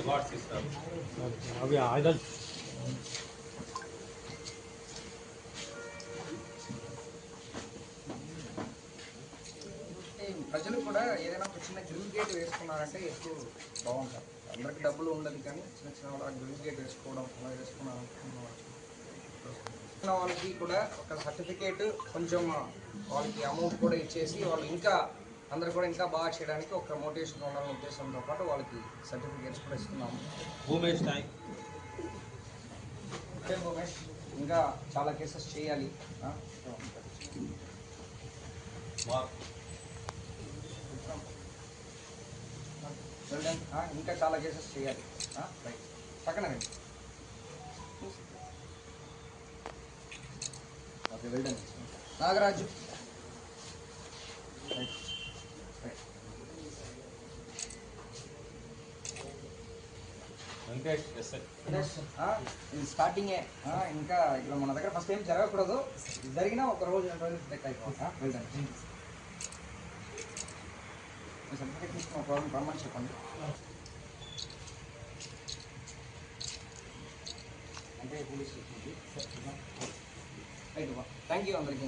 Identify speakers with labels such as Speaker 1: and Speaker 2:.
Speaker 1: God's ఇస్తారు.
Speaker 2: అవి ఆయుధాలు
Speaker 3: ప్రజలు కూడా ఏదైనా ఒక చిన్న గ్రిల్ గేట్ వేసుకున్నారంటే ఎక్కువ బాగుంటుంది. అందరికి డబ్బులు ఉండదు కానీ చిన్న చిన్న వాళ్ళ గ్రిల్ గేట్ వేసుకోవడం అలా వేసుకున్నాను వాళ్ళకి కూడా ఒక సర్టిఫికేట్ కొంచెం వాళ్ళకి అమౌంట్ కూడా ఇచ్చేసి వాళ్ళు ఇంకా అందరు కూడా ఇంకా బాగా చేయడానికి ఒక మోటివేషన్ ఉండాలనే ఉద్దేశంతో పాటు వాళ్ళకి సర్టిఫికేట్స్ కూడా ఇస్తున్నాము.
Speaker 1: భూమేష్ నాయక్
Speaker 3: భూమేష్ ఇంకా చాలా కేసెస్ చేయాలి. ఇంకా చాలా కేసెస్ చేయాలి. రైట్ పక్కన రండి. Okay well done. Nagaraju right right.
Speaker 1: Venkatesh
Speaker 3: ఇది స్టార్టింగే. ఇంకా ఇక్కడ మన దగ్గర ఫస్ట్ ఏం జరగకూడదు, జరిగినా ఒక రోజు 2 రోజులు బ్రేక్ అయిపోతా. వెల్డన్. సర్టిఫికేట్ తీసుకున్న ప్రాబ్లం రమ్మని చెప్పండి. అంటే పోలీస్ స్టేషన్కి రైట్. థ్యాంక్ యూ అందరికీ.